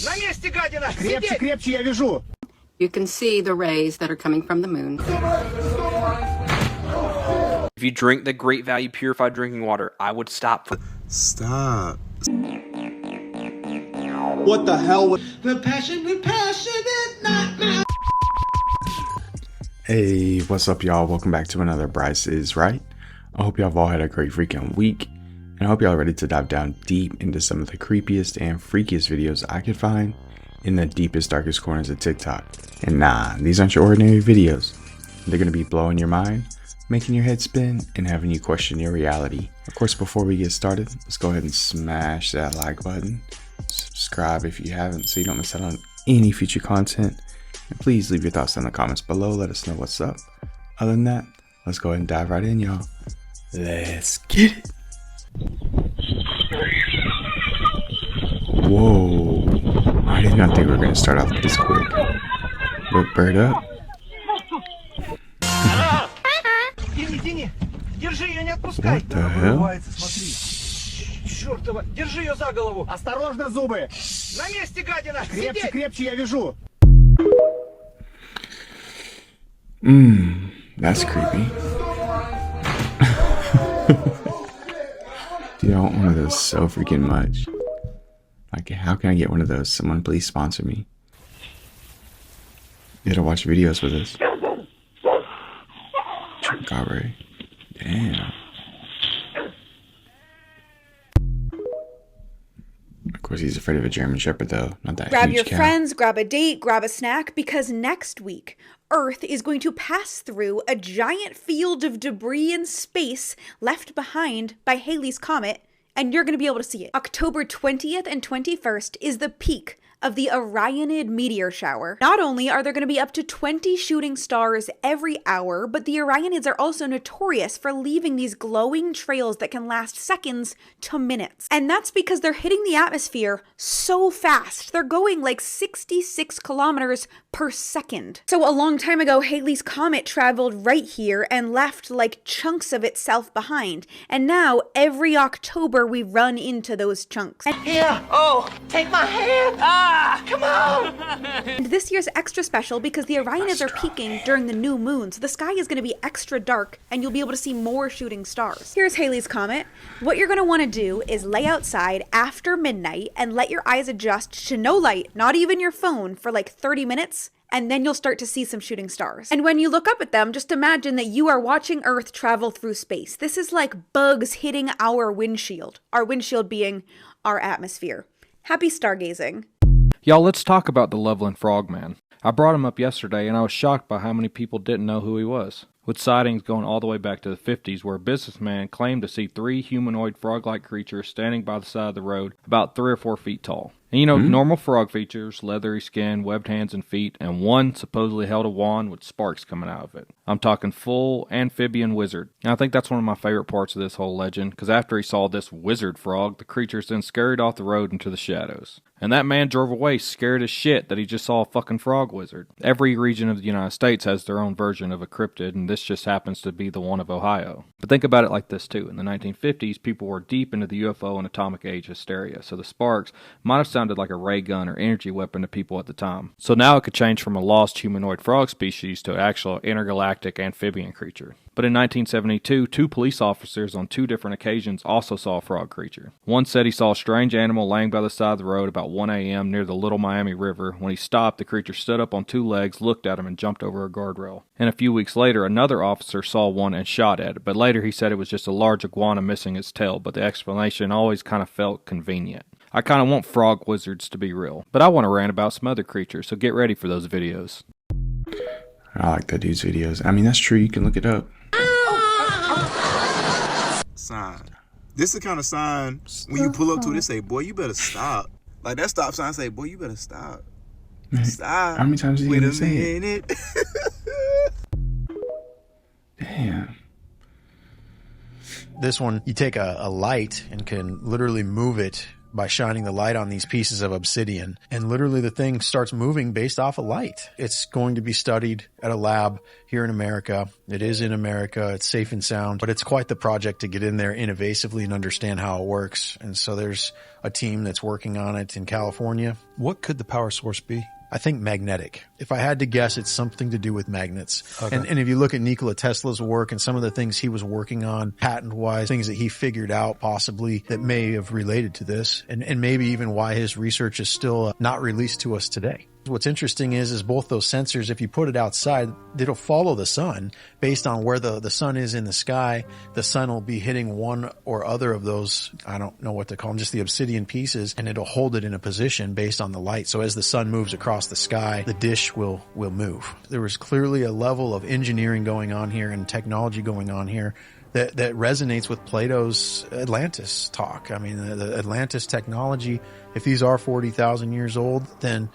На месте, гадина! Крепче, крепче, я вижу! You can see the rays that are coming from the moon. If you drink the Great Value purified drinking water, I would stop. Stop. What the hell? The passionate nightmare. Hey, what's up, y'all? Welcome back to another Bryce Is Right. I hope y'all have all had a great freaking week, and I hope y'all are ready to dive down deep into some of the creepiest and freakiest videos I could find in the deepest, darkest corners of TikTok. And nah, these aren't your ordinary videos. They're gonna be blowing your mind, making your head spin, and having you question your reality. Of course, before we get started, let's go ahead and smash that like button. Subscribe if you haven't so you don't miss out on any future content. And please leave your thoughts in the comments below. Let us know what's up. Other than that, let's go ahead and dive right in, y'all. Let's get it. Whoa. I did not think we were going to start off this quick. But bird up. Тяни, держи ее, не отпускай. What the hell? Чёртова, держи ее за голову. Осторожно, зубы! На месте, гадина! Крепче, Сидеть! крепче, я вижу! That's creepy. Dude, I want one of those so freaking much. Like, how can I get one of those? Someone please sponsor me. You gotta watch videos with us. Chupacabra. Damn. Of course, he's afraid of a German Shepherd, though. Not that Grab huge your cat. friends, grab a date, grab a snack, because next week, Earth is going to pass through a giant field of debris in space left behind by Halley's Comet, and you're going to be able to see it. October 20th and 21st is the peak of the Orionid meteor shower. Not only are there going to be up to 20 shooting stars every hour, but the Orionids are also notorious for leaving these glowing trails that can last seconds to minutes. And that's because they're hitting the atmosphere so fast. They're going like 66 kilometers per second. So a long time ago, Halley's Comet traveled right here and left like chunks of itself behind. And now every October we run into those chunks. Here! Oh, take my hand! Ah, come on! And this year's extra special because the Orionids are peaking during the new moon, so the sky is going to be extra dark and you'll be able to see more shooting stars. Here's Halley's Comet. What you're going to want to do is lay outside after midnight and let your eyes adjust to no light, not even your phone, for like 30 minutes. And then you'll start to see some shooting stars. And when you look up at them, just imagine that you are watching Earth travel through space. This is like bugs hitting our windshield being our atmosphere. Happy stargazing. Y'all, let's talk about the Loveland Frogman. I brought him up yesterday and I was shocked by how many people didn't know who he was. With sightings going all the way back to the 50s where a businessman claimed to see 3 humanoid frog-like creatures standing by the side of the road about 3 or 4 feet tall. And you know, normal frog features, leathery skin, webbed hands and feet, and one supposedly held a wand with sparks coming out of it. I'm talking full amphibian wizard. And I think that's one of my favorite parts of this whole legend, because after he saw this wizard frog, the creatures then scurried off the road into the shadows. And that man drove away scared as shit that he just saw a fucking frog wizard. Every region of the United States has their own version of a cryptid, and this just happens to be the one of Ohio. But think about it like this too. In the 1950s, people were deep into the UFO and atomic age hysteria, so the sparks might have sounded like a ray gun or energy weapon to people at the time. So now it could change from a lost humanoid frog species to an actual intergalactic amphibian creature. But in 1972, 2 police officers on 2 different occasions also saw a frog creature. One said he saw a strange animal laying by the side of the road about 1 a.m. near the Little Miami River. When he stopped, the creature stood up on 2 legs, looked at him, and jumped over a guardrail. And a few weeks later, another officer saw one and shot at it, but later he said it was just a large iguana missing its tail, but the explanation always kind of felt convenient. I kind of want frog wizards to be real, but I want to rant about some other creatures, so get ready for those videos. I like that dude's videos. I mean, that's true. You can look it up. Sign. This is the kind of sign when you pull up to it, they say, boy, you better stop. Like that stop sign say, boy, you better stop. Stop. How many times are you gonna say it? minute. Damn. This one, you take a light and can literally move it by shining the light on these pieces of obsidian. And literally the thing starts moving based off of light. It's going to be studied at a lab here in America. It is in America. It's safe and sound, but it's quite the project to get in there innovatively and understand how it works. And so there's a team that's working on it in California. What could the power source be? I think magnetic. If I had to guess, it's something to do with magnets. Okay. And if you look at Nikola Tesla's work and some of the things he was working on patent-wise, things that he figured out possibly that may have related to this, and maybe even why his research is still not released to us today. What's interesting is both those sensors, if you put it outside, it'll follow the sun based on where the sun is in the sky. The sun will be hitting one or other of those, I don't know what to call them, just the obsidian pieces, and it'll hold it in a position based on the light. So as the sun moves across the sky, the dish will move. There was clearly a level of engineering going on here and technology going on here that resonates with Plato's Atlantis talk. I mean, the Atlantis technology, if these are 40,000 years old, then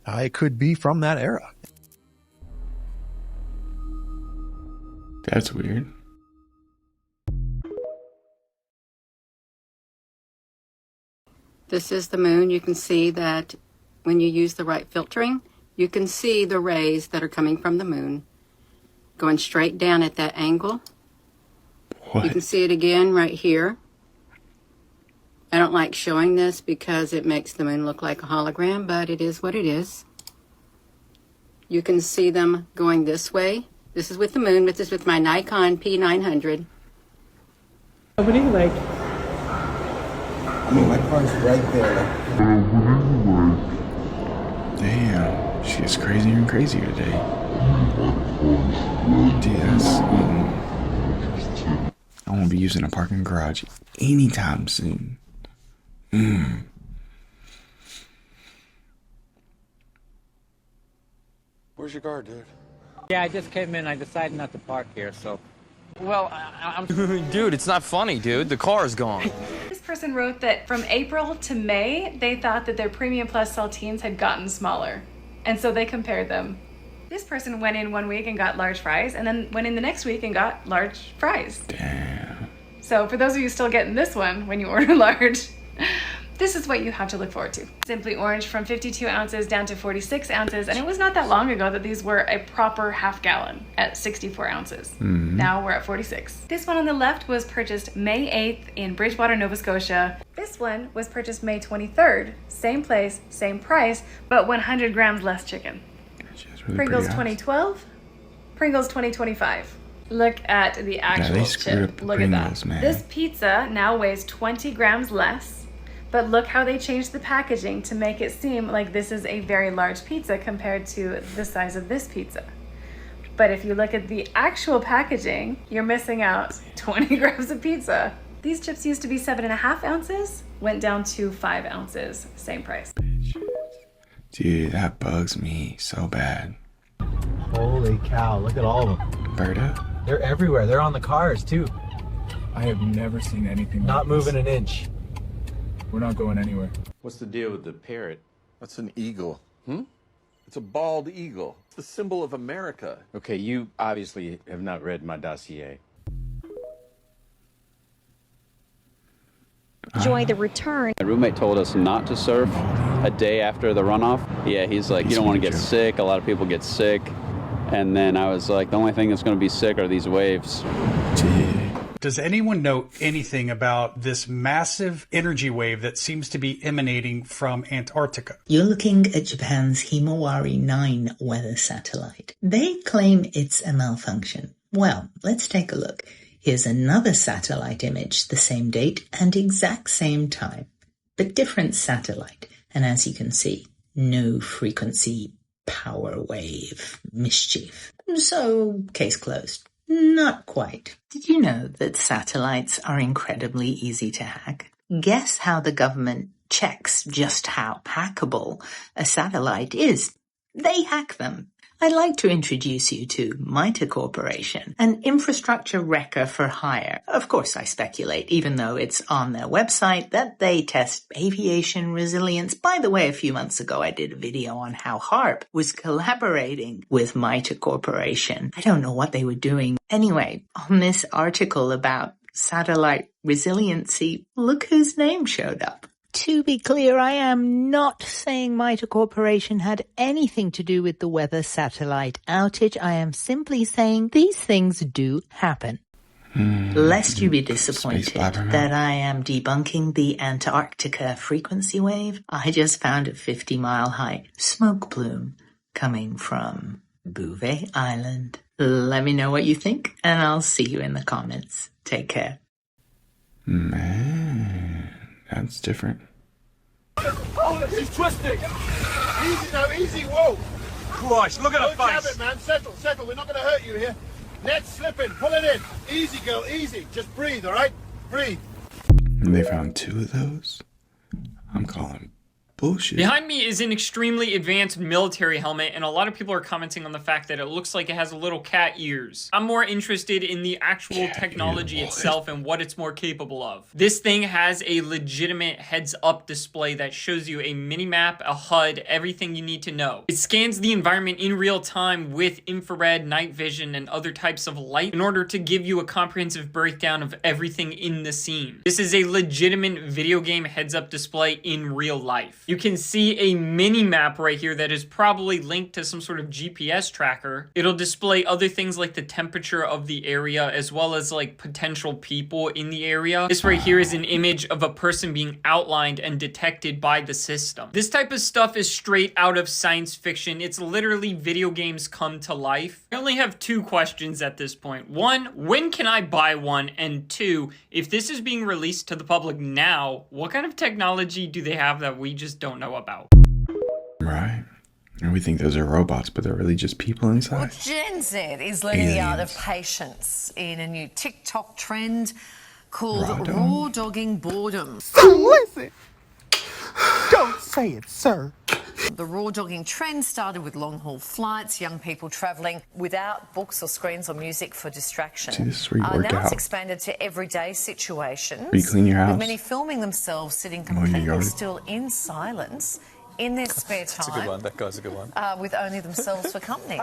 it could be from that era. That's weird. This is the moon. You can see that when you use the right filtering, you can see the rays that are coming from the moon going straight down at that angle. What? You can see it again right here. I don't like showing this because it makes the moon look like a hologram, but it is what it is. You can see them going this way. This is with the moon, but this is with my Nikon P900. Nobody like. I mean, my car's right there. Damn, she gets crazier and crazier today. Dude, I won't be using a parking garage anytime soon. Where's your car, dude? Yeah, I just came in. I decided not to park here, so. Well, I'm dude, it's not funny, dude. The car is gone. This person wrote that from April to May, they thought that their Premium Plus saltines had gotten smaller. And so they compared them. This person went in 1 week and got large fries, and then went in the next week and got large fries. Damn. So for those of you still getting this one when you order large, this is what you have to look forward to. Simply Orange from 52 ounces down to 46 ounces. And it was not that long ago that these were a proper half gallon at 64 ounces. Now we're at 46. This one on the left was purchased May 8th in Bridgewater, Nova Scotia. This one was purchased May 23rd. Same place, same price, but 100 grams less chicken. Really Pringles 2012, Pringles 2025. Look at the actual chip. Look at that. Man. This pizza now weighs 20 grams less, but look how they changed the packaging to make it seem like this is a very large pizza compared to the size of this pizza. But if you look at the actual packaging, you're missing out 20 grams of pizza. These chips used to be 7.5 ounces, went down to 5 ounces, same price. Dude, that bugs me so bad. Holy cow, look at all of them. Berta? They're everywhere. They're on the cars, too. I have never seen anything Not like moving this. an inch. We're not going anywhere. What's the deal with the parrot? That's an eagle. It's a bald eagle. It's the symbol of America. Okay, you obviously have not read my dossier. Enjoy the return. My roommate told us not to surf a day after the runoff. Yeah, he's like, you don't want to get sick. A lot of people get sick. And then I was like, the only thing that's going to be sick are these waves. Does anyone know anything about this massive energy wave that seems to be emanating from Antarctica? You're looking at Japan's Himawari 9 weather satellite. They claim it's a malfunction. Well, let's take a look. Here's another satellite image, the same date and exact same time, but different satellite. And as you can see, no frequency power wave mischief. So, case closed. Not quite. Did you know that satellites are incredibly easy to hack? Guess how the government checks just how hackable a satellite is. They hack them. I'd like to introduce you to MITRE Corporation, an infrastructure wrecker for hire. Of course, I speculate, even though it's on their website, that they test aviation resilience. By the way, a few months ago, I did a video on how HARP was collaborating with MITRE Corporation. I don't know what they were doing. Anyway, on this article about satellite resiliency, look whose name showed up. To be clear, I am not saying Mitre Corporation had anything to do with the weather satellite outage. I am simply saying these things do happen. Lest you be disappointed that I am debunking the Antarctica frequency wave, I just found a 50-mile-high smoke plume coming from Bouvet Island. Let me know what you think, and I'll see you in the comments. Take care. Man, that's different. Oh, she's twisting. Easy now, easy. Whoa. Christ, look at her face. Have it, man. Settle. We're not going to hurt you here. Net's slipping. Pull it in. Easy, girl. Easy. Just breathe, all right? Breathe. And they found 2 of those? I'm calling bullshit. Behind me is an extremely advanced military helmet, and a lot of people are commenting on the fact that it looks like it has little cat ears. I'm more interested in the actual technology itself and what it's more capable of. This thing has a legitimate heads-up display that shows you a mini-map, a HUD, everything you need to know. It scans the environment in real time with infrared, night vision, and other types of light in order to give you a comprehensive breakdown of everything in the scene. This is a legitimate video game heads-up display in real life. You can see a mini map right here that is probably linked to some sort of GPS tracker. It'll display other things like the temperature of the area as well as like potential people in the area. This right here is an image of a person being outlined and detected by the system. This type of stuff is straight out of science fiction. It's literally video games come to life. I only have 2 questions at this point. 1, when can I buy one? And 2, if this is being released to the public now, what kind of technology do they have that we just don't know about? Right. And we think those are robots, but they're really just people inside. Well, Gen Z is learning the art of patience in a new TikTok trend called raw dogging boredom. Listen. Don't say it, sir. The raw dogging trend started with long-haul flights, young people travelling without books or screens or music for distraction. See, this is where you work now out. it's expanded to everyday situations. Where you clean your house. With many filming themselves sitting completely still in silence in their spare time. That's a good one. That guy's a good one. With only themselves for company.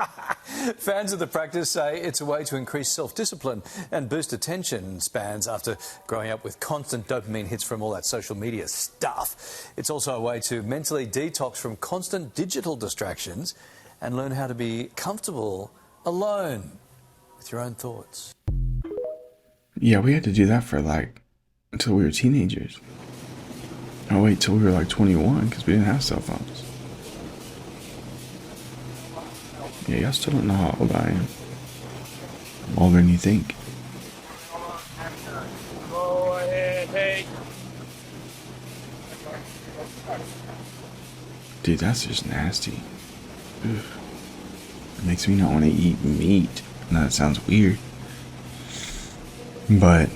Fans of the practice say it's a way to increase self-discipline and boost attention spans after growing up with constant dopamine hits from all that social media stuff. It's also a way to mentally detox from constant digital distractions and learn how to be comfortable alone with your own thoughts. Yeah, we had to do that for until we were teenagers. Oh wait, till we were like 21 because we didn't have cell phones. Yeah, y'all still don't know how old I am. I'm older than you think. Go ahead, hey. Dude, that's just nasty. Ugh. It makes me not want to eat meat. I know that sounds weird, but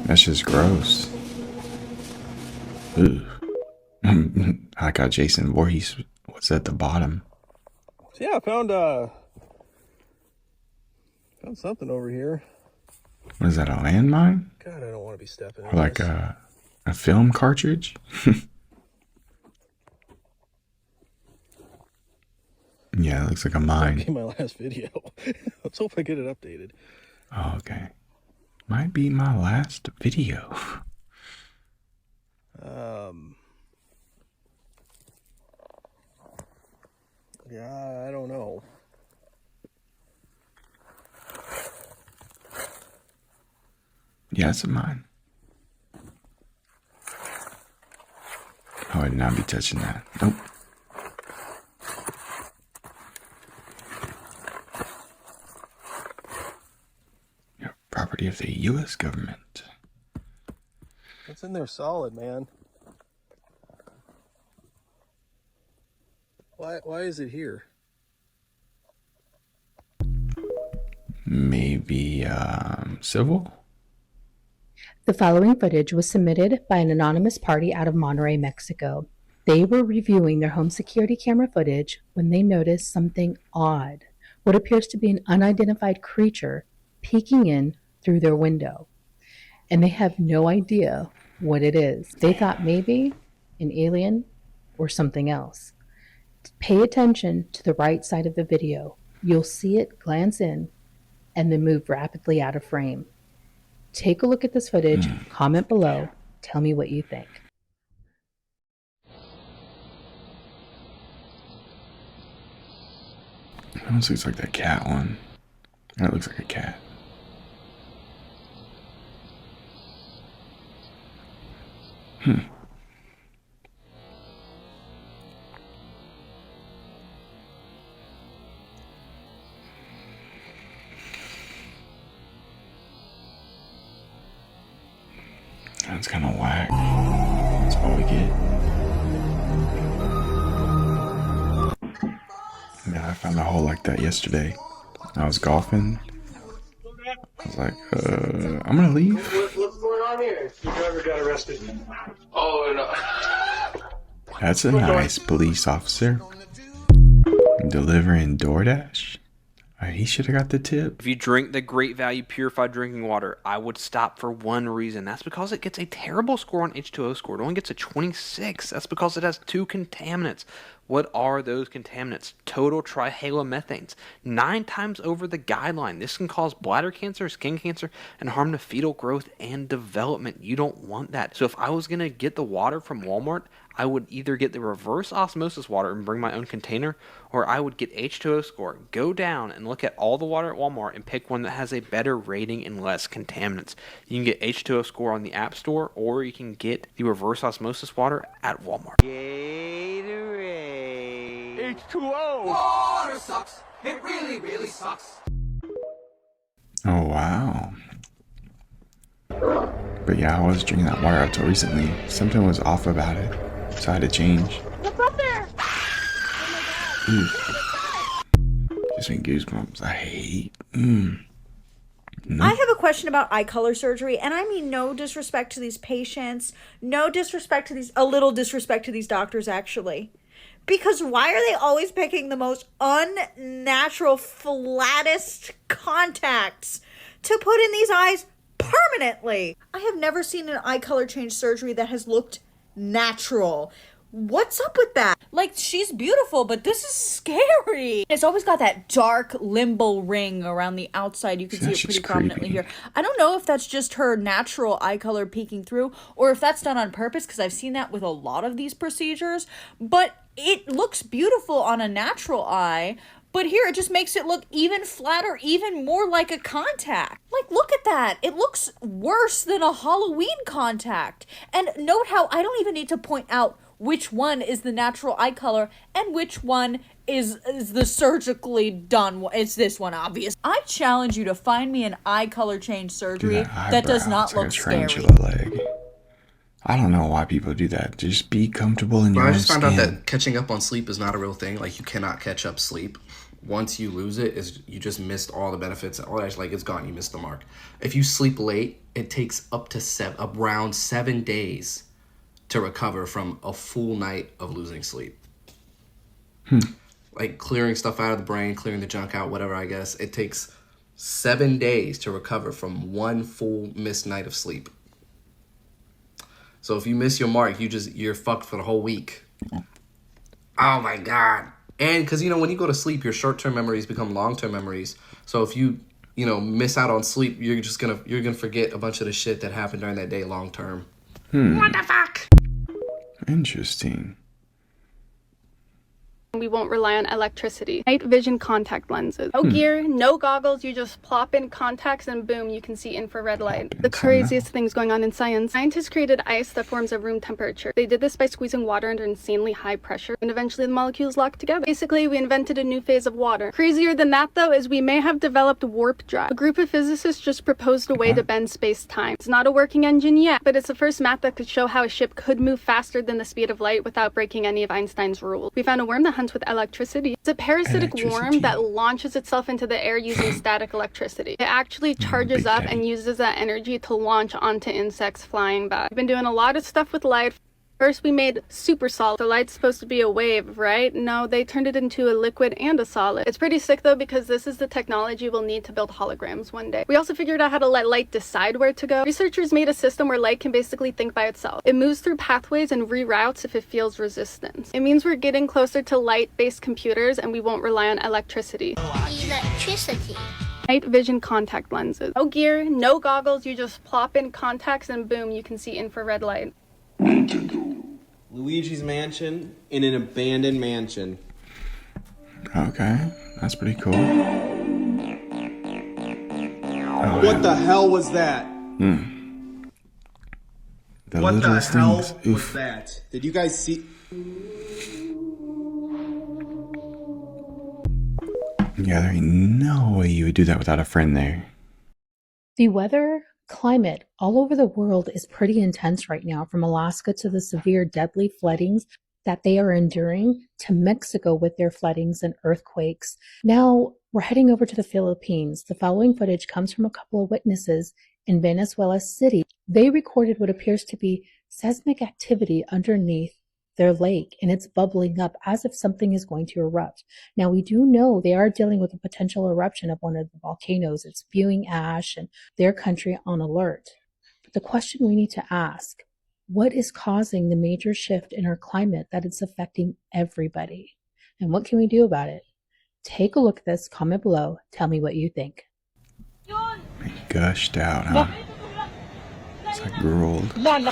that's just gross. Ugh. I got Jason Voorhees. What's at the bottom? So yeah, I found something over here. What is that, a landmine? God, I don't want to be stepping. Or like a film cartridge? Yeah, it looks like a mine. That'll be my last video. Let's hope I get it updated. Oh, okay. Might be my last video. Yeah, I don't know. Yeah, it's a mine. I would not be touching that. Nope. Yeah, property of the U.S. government. What's in there solid, man? Why is it here? Maybe, civil? The following footage was submitted by an anonymous party out of Monterrey, Mexico. They were reviewing their home security camera footage when they noticed something odd, what appears to be an unidentified creature peeking in through their window. And they have no idea what it is. They thought maybe an alien or something else. Pay attention to the right side of the video. You'll see it glance in and then move rapidly out of frame. Take a look at this footage, comment below, tell me what you think. Almost looks like that cat one. That looks like a cat. That's kind of whack. That's all we get. Yeah, I found a hole like that yesterday. I was golfing. I was like, I'm gonna leave. What's going on here? Your driver got arrested. Oh, no. That's a nice police officer. Delivering DoorDash? He should have got the tip. If you drink the Great Value Purified Drinking Water, I would stop for one reason. That's because it gets a terrible score on H2O score. It only gets a 26. That's because it has 2 contaminants. What are those contaminants? Total trihalomethanes. 9 times over the guideline. This can cause bladder cancer, skin cancer, and harm to fetal growth and development. You don't want that. So if I was going to get the water from Walmart, I would either get the reverse osmosis water and bring my own container, or I would get H2O score, go down and look at all the water at Walmart and pick one that has a better rating and less contaminants. You can get H2O score on the App Store, or you can get the reverse osmosis water at Walmart. Gatorade. H2O. Water sucks. It really, really sucks. Oh, wow. But yeah, I was drinking that water until recently. Something was off about it, so I had to change. What's up there? Gives me goosebumps. I hate. I have a question about eye color surgery, and I mean no disrespect to these patients, no disrespect to a little disrespect to these doctors, actually. Because why are they always picking the most unnatural, flattest contacts to put in these eyes permanently? I have never seen an eye color change surgery that has looked natural. What's up with that? Like, she's beautiful, but this is scary. It's always got that dark limbo ring around the outside. You can see it pretty prominently here. I don't know if that's just her natural eye color peeking through, or if that's done on purpose, because I've seen that with a lot of these procedures. But it looks beautiful on a natural eye. But here, it just makes it look even flatter, even more like a contact. Like, look at that. It looks worse than a Halloween contact. And note how I don't even need to point out which one is the natural eye color and which one is the surgically done one. It's this one, obvious. I challenge you to find me an eye color change surgery that does not look scary. Leg. I don't know why people do that. Just be comfortable in your own skin. I just found out that catching up on sleep is not a real thing. Like, you cannot catch up sleep. Once you lose it, you just missed all the benefits. All that, like, it's gone. You missed the mark. If you sleep late, it takes up to around 7 days to recover from a full night of losing sleep. Like, clearing stuff out of the brain, clearing the junk out, whatever, I guess. It takes 7 days to recover from one full missed night of sleep. So if you miss your mark, you're fucked for the whole week. Oh my God. And because, when you go to sleep, your short-term memories become long-term memories. So if you miss out on sleep, you're gonna forget a bunch of the shit that happened during that day long-term. What the fuck? Interesting. We won't rely on electricity. Night vision contact lenses. No gear, no goggles, you just plop in contacts and boom, you can see infrared light. The craziest things going on in science. Scientists created ice that forms at room temperature. They did this by squeezing water under insanely high pressure, and eventually the molecules locked together. Basically, we invented a new phase of water. Crazier than that, though, is we may have developed warp drive. A group of physicists just proposed a way to bend space-time. It's not a working engine yet, but it's the first math that could show how a ship could move faster than the speed of light without breaking any of Einstein's rules. We found a worm that hunts with electricity. It's a parasitic worm that launches itself into the air using static electricity. It actually charges up and uses that energy to launch onto insects flying by. We've been doing a lot of stuff with light. First, we made super solid. So light's supposed to be a wave, right? No, they turned it into a liquid and a solid. It's pretty sick though, because this is the technology we'll need to build holograms one day. We also figured out how to let light decide where to go. Researchers made a system where light can basically think by itself. It moves through pathways and reroutes if it feels resistance. It means we're getting closer to light-based computers and we won't rely on electricity. Electricity. Night vision contact lenses. No gear, no goggles, you just plop in contacts and boom, you can see infrared light. Luigi's Mansion in an abandoned mansion. Okay. That's pretty cool. What the hell was that? The What the littlest hell things. was that? Did you guys see? Yeah, there ain't no way you would do that without a friend there. The weather climate all over the world is pretty intense right now, from Alaska to the severe deadly floodings that they are enduring, to Mexico with their floodings and earthquakes. Now we're heading over to the Philippines. The following footage comes from a couple of witnesses in Venezuela City. They recorded what appears to be seismic activity underneath their lake, and it's bubbling up as if something is going to erupt. Now, we do know they are dealing with a potential eruption of one of the volcanoes. It's spewing ash and their country on alert. The question we need to ask, what is causing the major shift in our climate that it's affecting everybody? And what can we do about it? Take a look at this, comment below, tell me what you think. It gushed out, huh? It's like drooled. Man,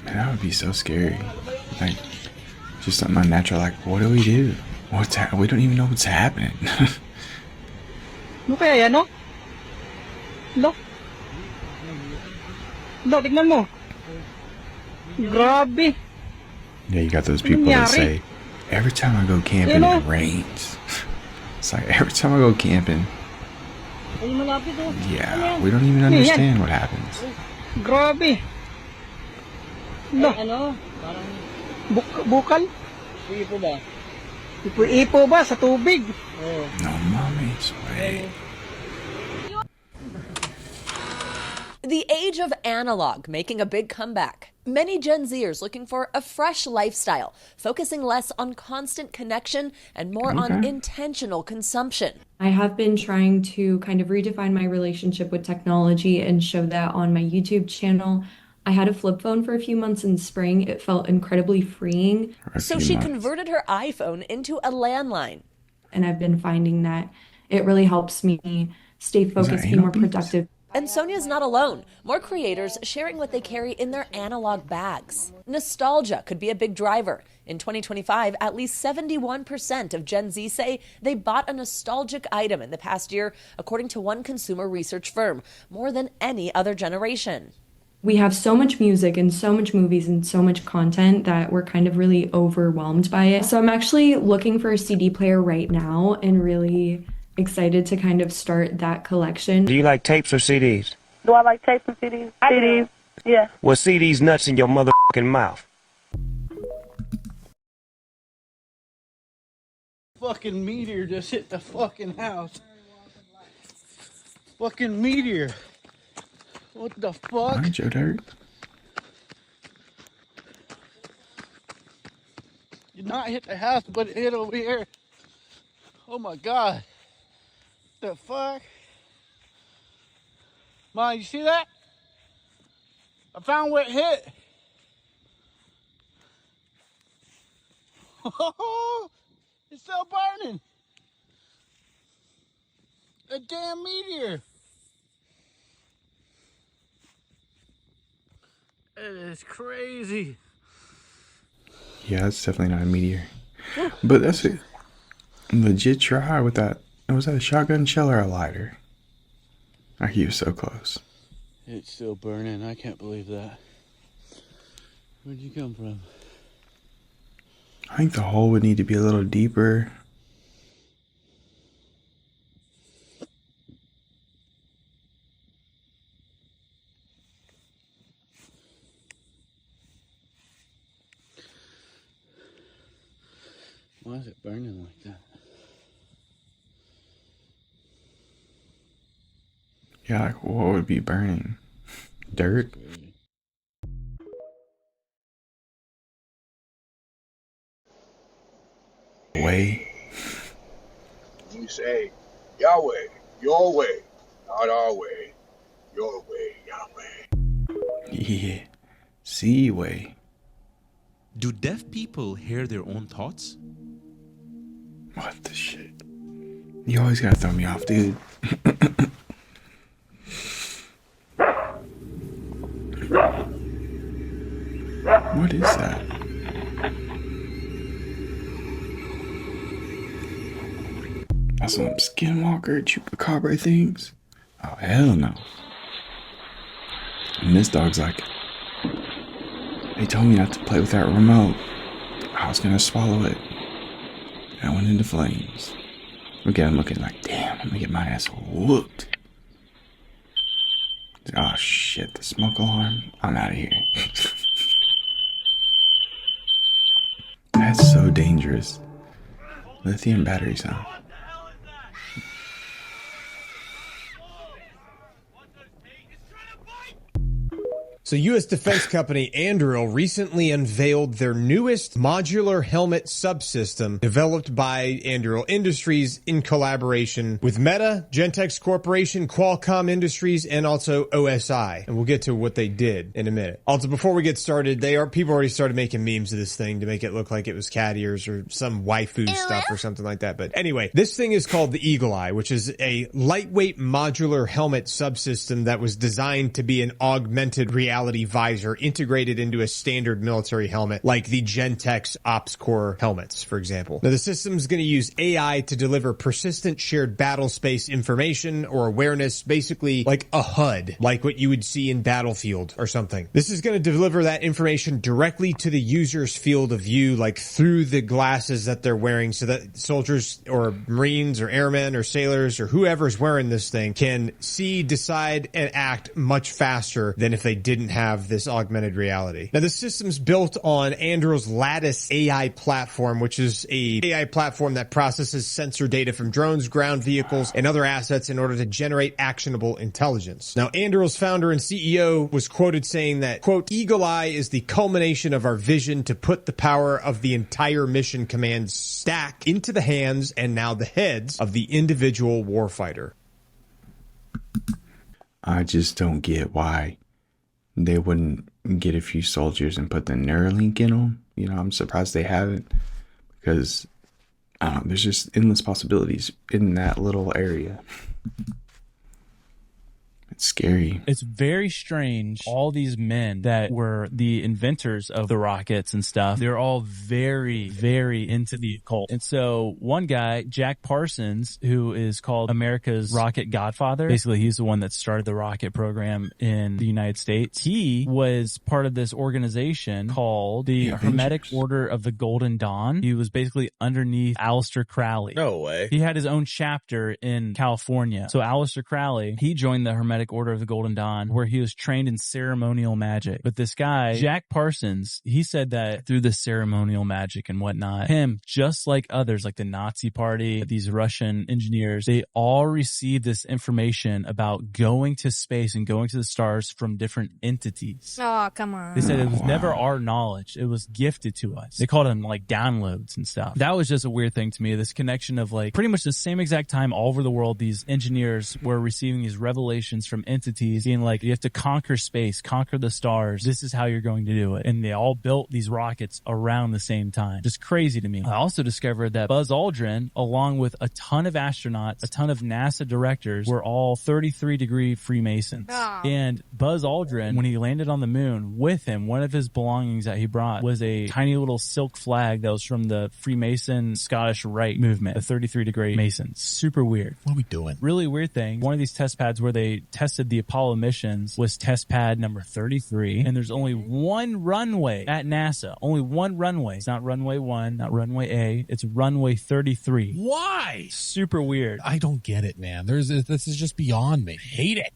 that would be so scary. Like, just something unnatural. Like, what do we do? We don't even know what's happening. Ano kaya yan, no? Lo? Lo, tignan mo. Grabe. Yeah, you got those people that say, every time I go camping, it rains. It's like, every time I go camping, yeah, we don't even understand what happens. Grabe. Lo. Ano? Bukal? Ipo ba? Ipo ba sa tubig? No mommy's way. The age of analog making a big comeback. Many Gen Zers looking for a fresh lifestyle, focusing less on constant connection and more on intentional consumption. I have been trying to kind of redefine my relationship with technology and show that on my YouTube channel. I had a flip phone for a few months in spring. It felt incredibly freeing. So she converted her iPhone into a landline. And I've been finding that it really helps me stay focused, be more productive. And Sonia's not alone. More creators sharing what they carry in their analog bags. Nostalgia could be a big driver. In 2025, at least 71% of Gen Z say they bought a nostalgic item in the past year, according to one consumer research firm, more than any other generation. We have so much music and so much movies and so much content that we're kind of really overwhelmed by it. So I'm actually looking for a CD player right now and really excited to kind of start that collection. Do you like tapes or CDs? Do I like tapes and CDs? CDs, yeah. Well, CDs nuts in your motherfucking mouth. Fucking meteor just hit the fucking house. Fucking meteor. What the fuck? Alright, Joe Dirt. Did not hit the house, but it hit over here. Oh my god. The fuck? Mom, you see that? I found where it hit. It's still burning. A damn meteor. It is crazy. Yeah, it's definitely not a meteor. But that's a legit try with that. Was that a shotgun shell or a lighter? Like, he was so close. It's still burning. I can't believe that. Where'd you come from? I think the hole would need to be a little deeper. Why is it burning like that? Yeah, like, what would be burning? Dirt? Way? You say, Yahweh, your way, not our way. Your way, Yahweh. Yeah. See way. Do deaf people hear their own thoughts? What the shit? You always gotta throw me off, dude. What is that? That's some skinwalker chupacabra things? Oh, hell no. And this dog's like, they told me not to play with that remote. I was gonna swallow it. And I went into flames. Look at him looking like, damn, I'm gonna get my ass whooped. Oh shit, the smoke alarm. I'm out of here. That's so dangerous. Lithium batteries, huh? So U.S. defense company Anduril recently unveiled their newest modular helmet subsystem developed by Anduril Industries in collaboration with Meta, Gentex Corporation, Qualcomm Industries, and also OSI. And we'll get to what they did in a minute. Also, before we get started, people already started making memes of this thing to make it look like it was cat ears or some waifu stuff or something like that. But anyway, this thing is called the Eagle Eye, which is a lightweight modular helmet subsystem that was designed to be an augmented reality visor integrated into a standard military helmet like the Gentex Ops Core helmets, for example. Now, the system is going to use AI to deliver persistent shared battle space information or awareness, basically like a HUD, like what you would see in Battlefield or something. This is going to deliver that information directly to the user's field of view, like through the glasses that they're wearing, so that soldiers or Marines or airmen or sailors or whoever's wearing this thing can see, decide, and act much faster than if they didn't have this augmented reality. Now, the system's built on Anduril's Lattice AI platform, which is a AI platform that processes sensor data from drones, ground vehicles, and other assets in order to generate actionable intelligence. Now, Anduril's founder and CEO was quoted saying that, quote, Eagle Eye is the culmination of our vision to put the power of the entire mission command stack into the hands and now the heads of the individual warfighter. I just don't get why they wouldn't get a few soldiers and put the Neuralink in them. You know, I'm surprised they haven't, because there's just endless possibilities in that little area. It's scary. It's very strange. All these men that were the inventors of the rockets and stuff, they're all very, very into the occult. And so one guy, Jack Parsons, who is called America's rocket godfather, basically he's the one that started the rocket program in the United States. He was part of this organization called the Hermetic Order of the Golden Dawn. He was basically underneath Aleister Crowley. No way. He had his own chapter in California. So Aleister Crowley, he joined the Hermetic Order of the Golden Dawn, where he was trained in ceremonial magic. But this guy, Jack Parsons, he said that through the ceremonial magic and whatnot, him, just like others, like the Nazi Party, these Russian engineers, they all received this information about going to space and going to the stars from different entities. Oh, come on. They said it was never our knowledge. It was gifted to us. They called them like downloads and stuff. That was just a weird thing to me. This connection of like pretty much the same exact time all over the world, these engineers were receiving these revelations from entities being like, you have to conquer space, conquer the stars. This is how you're going to do it. And they all built these rockets around the same time. Just crazy to me. I also discovered that Buzz Aldrin, along with a ton of astronauts, a ton of NASA directors, were all 33-degree Freemasons. Oh. And Buzz Aldrin, when he landed on the moon, with him, one of his belongings that he brought was a tiny little silk flag that was from the Freemason Scottish Rite movement, the 33-degree Masons. Super weird. What are we doing? Really weird thing. One of these test pads where they tested the Apollo missions was test pad number 33, and there's only one runway at NASA. Only one runway. It's not runway 1, not runway A. It's runway 33. Why? Super weird. I don't get it, man. This is just beyond me. I hate it.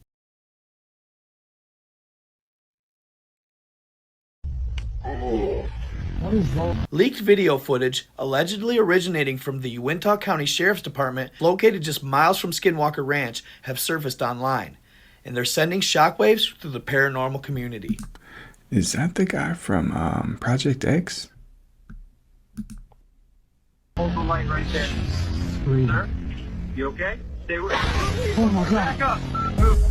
Leaked video footage, allegedly originating from the Uintah County Sheriff's Department, located just miles from Skinwalker Ranch, have surfaced online, and they're sending shockwaves through the paranormal community. Is that the guy from Project X? Hold the light right there. Sir, you okay? Stay with me. Oh my God. Back up. Move.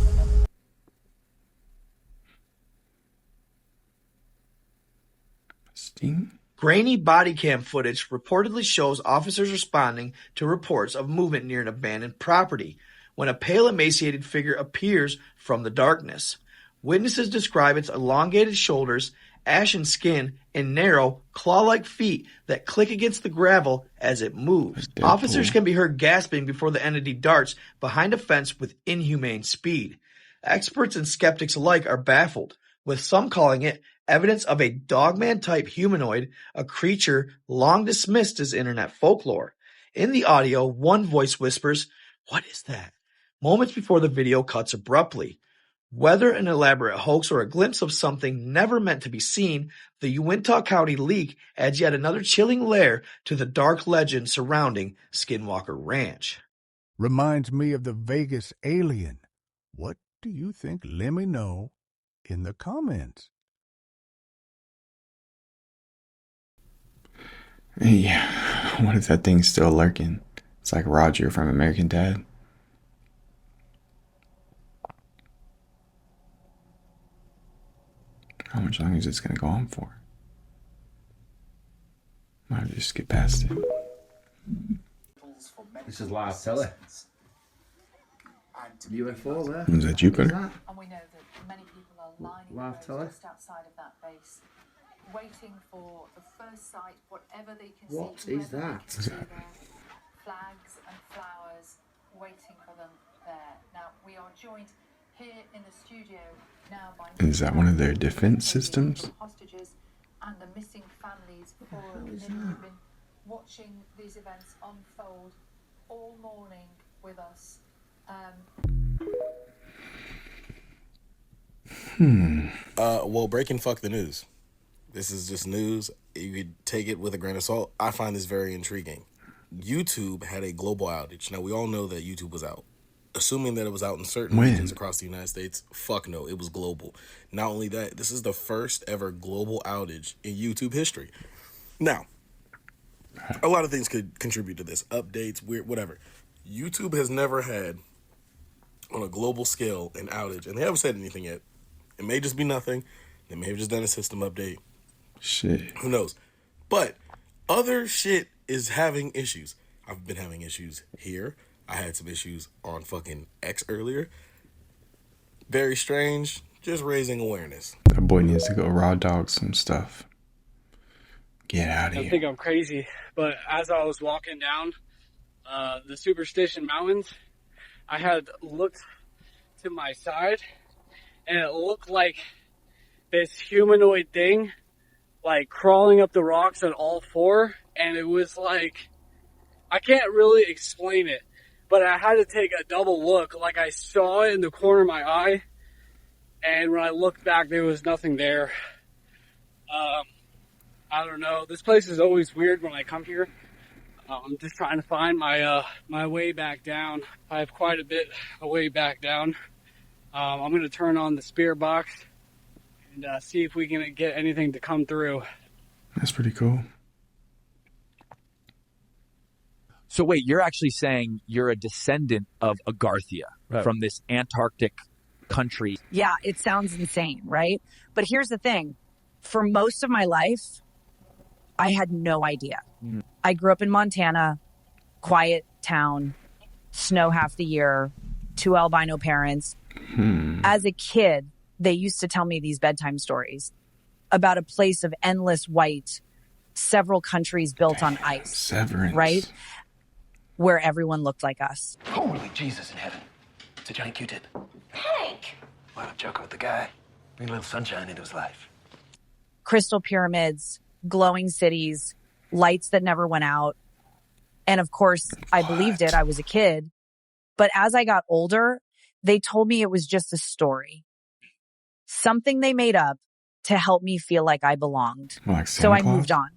Grainy body cam footage reportedly shows officers responding to reports of movement near an abandoned property when a pale, emaciated figure appears from the darkness. Witnesses describe its elongated shoulders ashen skin, and narrow, claw-like feet that click against the gravel as it moves. Officers can be heard gasping before the entity darts behind a fence with inhumane speed. Experts and skeptics alike are baffled, with some calling it evidence of a dogman-type humanoid, a creature long dismissed as internet folklore. In the audio, one voice whispers, "What is that?" moments before the video cuts abruptly. Whether an elaborate hoax or a glimpse of something never meant to be seen, the Uintah County leak adds yet another chilling layer to the dark legend surrounding Skinwalker Ranch. Reminds me of the Vegas alien. What do you think? Let me know in the comments. Yeah, what if that thing's still lurking? It's like Roger from American Dad. How much longer is this going to go on for? Might just skip past it. This is live telly. UFO there. Is that Jupiter? And we know that many people are lining the road just outside of that base, waiting for the first sight, whatever they can see. What is that? Flags and flowers waiting for them there. Now, we are joined here in the studio now by... Is that one of their defense systems? ...hostages and the missing families for they've been watching these events unfold all morning with us. Well, breaking fuck the news. This is just news. You could take it with a grain of salt. I find this very intriguing. YouTube had a global outage. Now, we all know that YouTube was out. Assuming that it was out in certain regions across the United States, fuck no, it was global. Not only that, this is the first ever global outage in YouTube history. Now, a lot of things could contribute to this. Updates, weird, whatever. YouTube has never had, on a global scale, an outage. And they haven't said anything yet. It may just be nothing. They may have just done a system update. Shit. Who knows? But other shit is having issues. I've been having issues here. I had some issues on fucking X earlier. Very strange. Just raising awareness. That boy needs to go raw dog some stuff. Get out of here. I think I'm crazy, but as I was walking down the Superstition Mountains, I had looked to my side, and it looked like this humanoid thing, like crawling up the rocks on all four, and it was like, I can't really explain it, but I had to take a double look. Like, I saw it in the corner of my eye, and when I looked back, there was nothing there. I don't know. This place is always weird when I come here. I'm just trying to find my my way back down. I have quite a bit of way back down. I'm going to turn on the spirit box and see if we can get anything to come through. That's pretty cool. So wait, you're actually saying you're a descendant of Agarthia from this Antarctic country. Yeah, it sounds insane, right? But here's the thing. For most of my life, I had no idea. I grew up in Montana, quiet town, snow half the year, 2 albino parents. As a kid, they used to tell me these bedtime stories about a place of endless white, several countries built on ice. Severance. Right? Where everyone looked like us. Holy Jesus in heaven. It's a giant Q-tip. Hank! Why not joke with the guy? Bring a little sunshine into his life. Crystal pyramids, glowing cities, lights that never went out. And of course, I believed it. I was a kid. But as I got older, they told me it was just a story. Something they made up to help me feel like I belonged. Like so I Claus? moved on.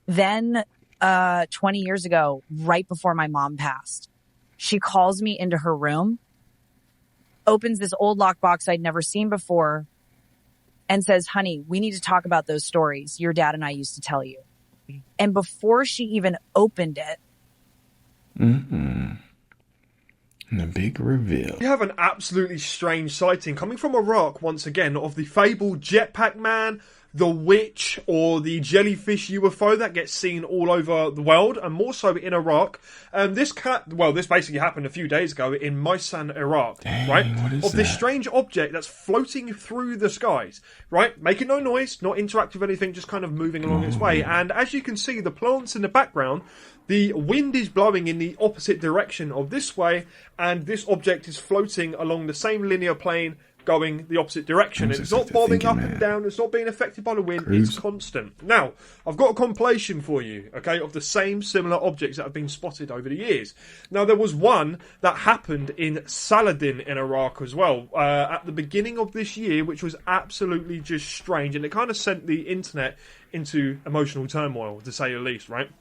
Then, 20 years ago, right before my mom passed, she calls me into her room, opens this old lockbox I'd never seen before, and says, "Honey, we need to talk about those stories your dad and I used to tell you." And before she even opened it, And a big reveal. We have an absolutely strange sighting coming from Iraq once again of the fabled jetpack man, the witch or the jellyfish UFO that gets seen all over the world, and more so in Iraq. This basically happened a few days ago in Maysan, Iraq. Dang, right? what is Of this that? strange object that's floating through the skies, right? Making no noise, not interact with anything, just kind of moving along its way. And as you can see, the plants in the background, the wind is blowing in the opposite direction of this way, and this object is floating along the same linear plane, going the opposite direction. It's not bobbing up and down. It's not being affected by the wind. It's constant. Now, I've got a compilation for you, okay, of the same similar objects that have been spotted over the years. Now, there was one that happened in Saladin in Iraq as well at the beginning of this year, which was absolutely just strange, and it kind of sent the internet into emotional turmoil, to say the least, right?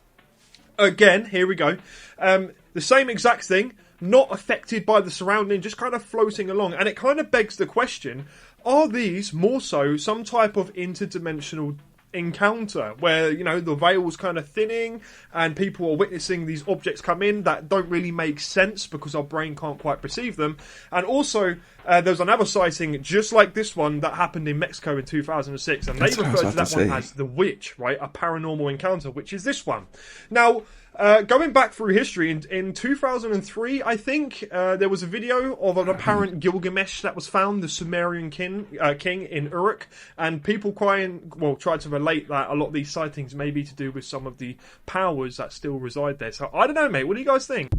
Again, here we go. The same exact thing, not affected by the surrounding, just kind of floating along. And it kind of begs the question, are these more so some type of interdimensional encounter where, you know, the veil's kind of thinning and people are witnessing these objects come in that don't really make sense because our brain can't quite perceive them? And also, there's another sighting just like this one that happened in Mexico in 2006, and they refer to that one as the witch, right? A paranormal encounter, which is this one. Now, going back through history, in 2003, I think, there was a video of an apparent Gilgamesh that was found, the Sumerian king in Uruk, and people tried to relate that a lot of these sightings may be to do with some of the powers that still reside there. So, I don't know, mate. What do you guys think?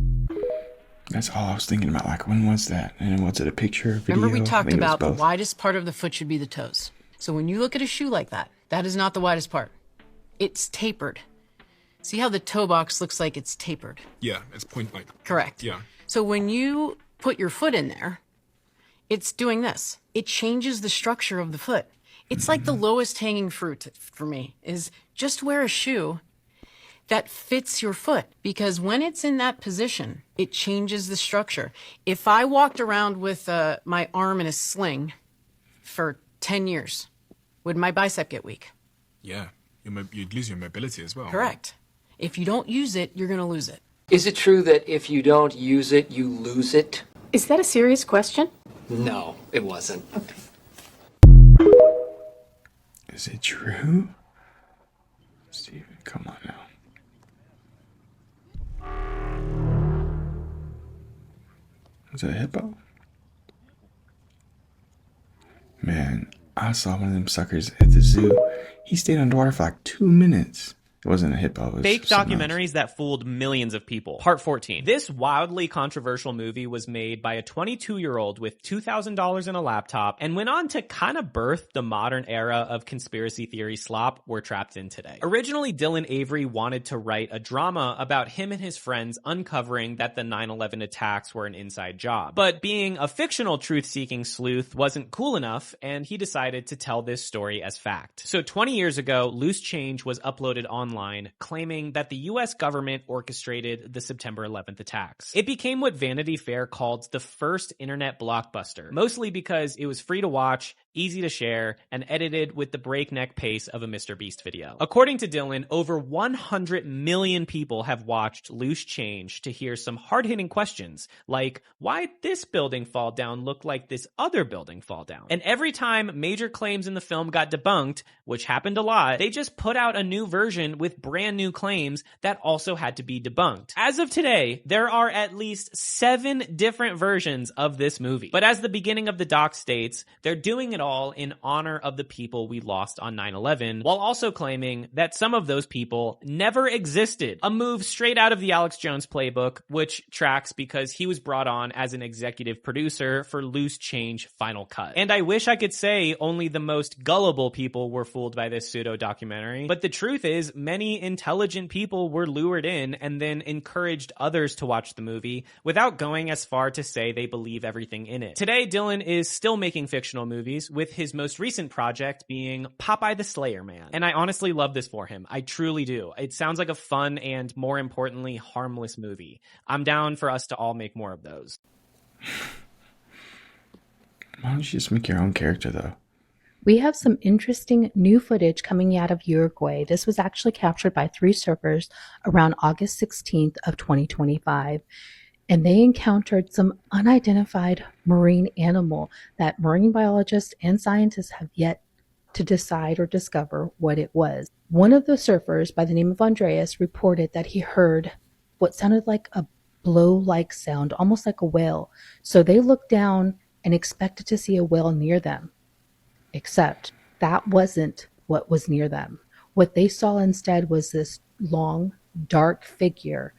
That's all I was thinking about. Like, when was that? And was it a picture, video? Remember we talked about the widest part of the foot should be the toes. So when you look at a shoe like that, that is not the widest part. It's tapered. See how the toe box looks like it's tapered? Yeah, it's point-like. Correct. Yeah. So when you put your foot in there, it's doing this. It changes the structure of the foot. It's like the lowest hanging fruit for me is just wear a shoe that fits your foot, because when it's in that position, it changes the structure. If I walked around with my arm in a sling for 10 years, would my bicep get weak? Yeah, you'd lose your mobility as well. Correct. If you don't use it, you're going to lose it. Is it true that if you don't use it, you lose it? Is that a serious question? No, it wasn't. Okay. Is it true? Steven, come on now. Was it a hippo? Man, I saw one of them suckers at the zoo. He stayed underwater for like 2 minutes. It wasn't a hippo. It was Fake something documentaries else. that fooled millions of people. Part 14. This wildly controversial movie was made by a 22-year-old with $2,000 in a laptop and went on to kind of birth the modern era of conspiracy theory slop we're trapped in today. Originally, Dylan Avery wanted to write a drama about him and his friends uncovering that the 9/11 attacks were an inside job. But being a fictional truth-seeking sleuth wasn't cool enough, and he decided to tell this story as fact. So 20 years ago, Loose Change was uploaded online claiming that the US government orchestrated the September 11th attacks. It became what Vanity Fair called the first internet blockbuster, mostly because it was free to watch, easy to share, and edited with the breakneck pace of a Mr. Beast video. According to Dylan, over 100 million people have watched Loose Change to hear some hard-hitting questions, like, why'd this building fall down look like this other building fall down? And every time major claims in the film got debunked, which happened a lot, they just put out a new version with brand new claims that also had to be debunked. As of today, there are at least 7 different versions of this movie. But as the beginning of the doc states, they're doing it all in honor of the people we lost on 9/11, while also claiming that some of those people never existed. A move straight out of the Alex Jones playbook, which tracks because he was brought on as an executive producer for Loose Change Final Cut. And I wish I could say only the most gullible people were fooled by this pseudo-documentary, but the truth is many intelligent people were lured in and then encouraged others to watch the movie without going as far to say they believe everything in it. Today, Dylan is still making fictional movies, with his most recent project being Popeye the Slayer Man. And I honestly love this for him. I truly do. It sounds like a fun and, more importantly, harmless movie. I'm down for us to all make more of those. Why don't you just make your own character, though? We have some interesting new footage coming out of Uruguay. This was actually captured by 3 surfers around August 16th of 2025. And they encountered some unidentified marine animal that marine biologists and scientists have yet to decide or discover what it was. One of the surfers by the name of Andreas reported that he heard what sounded like a blow-like sound, almost like a whale. So they looked down and expected to see a whale near them. Except that wasn't what was near them. What they saw instead was this long, dark figure,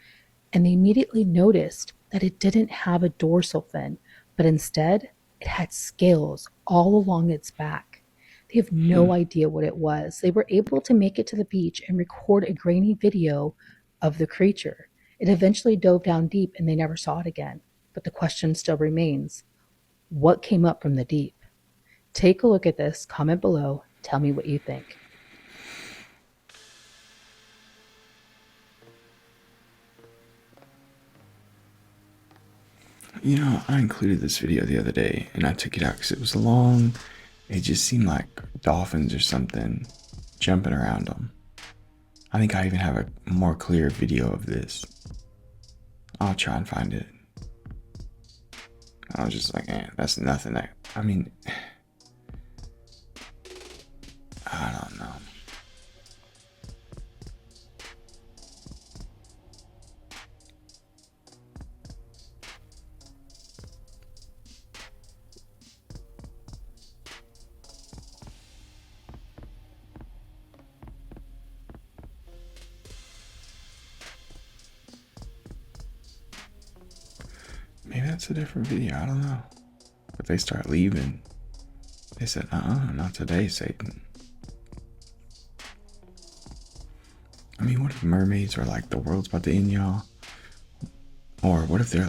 and they immediately noticed that it didn't have a dorsal fin, but instead it had scales all along its back. They have no idea what it was. They were able to make it to the beach and record a grainy video of the creature. It eventually dove down deep and they never saw it again. But the question still remains, what came up from the deep? Take a look at this, comment below, tell me what you think. You know, I included this video the other day and I took it out because it was long. It just seemed like dolphins or something jumping around them. I think I even have a more clear video of this. I'll try and find it. I was just like, that's nothing. I mean, I don't know. Maybe that's a different video, I don't know. But they start leaving. They said, not today, Satan. I mean, what if mermaids are like, the world's about to end, y'all? Or what if they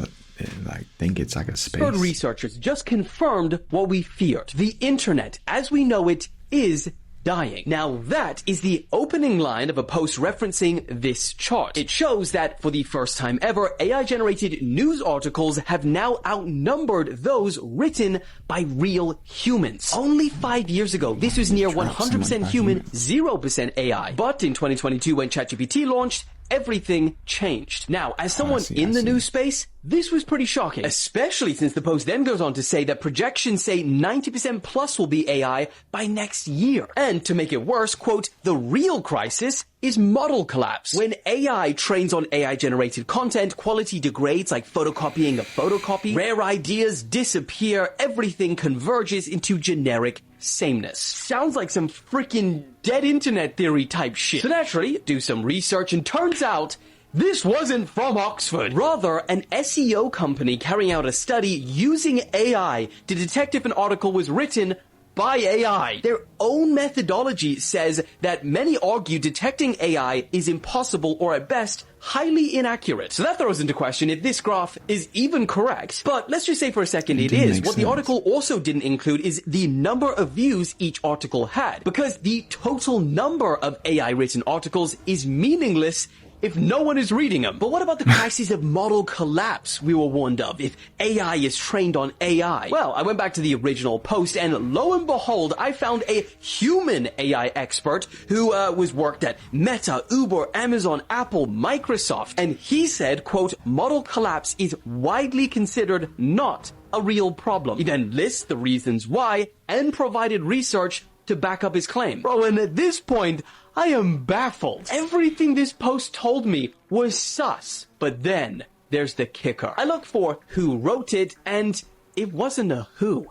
like think it's like a space? Oxford researchers just confirmed what we feared. The internet, as we know it, is dying. Now that is the opening line of a post referencing this chart. It shows that for the first time ever, AI-generated news articles have now outnumbered those written by real humans. Only 5 years ago, this was near 100% human, 0% AI. But in 2022, when ChatGPT launched, everything changed. Now, as someone in the news space, this was pretty shocking, especially since the post then goes on to say that projections say 90% plus will be AI by next year. And to make it worse, quote, the real crisis is model collapse. When AI trains on AI-generated content, quality degrades like photocopying a photocopy, rare ideas disappear, everything converges into generic sameness. Sounds like some freaking dead internet theory type shit. So naturally, do some research and turns out this wasn't from Oxford. Rather, an SEO company carrying out a study using AI to detect if an article was written by AI. Their own methodology says that many argue detecting AI is impossible or at best highly inaccurate. So that throws into question if this graph is even correct. But let's just say for a second it is. What the article also didn't include is the number of views each article had, because the total number of AI written articles is meaningless if no one is reading them. But what about the crisis of model collapse we were warned of if AI is trained on AI? Well, I went back to the original post and lo and behold, I found a human AI expert who was worked at Meta, Uber, Amazon, Apple, Microsoft. And he said, quote, model collapse is widely considered not a real problem. He then lists the reasons why and provided research to back up his claim. Bro, and at this point, I am baffled. Everything this post told me was sus. But then there's the kicker. I looked for who wrote it, and it wasn't a who.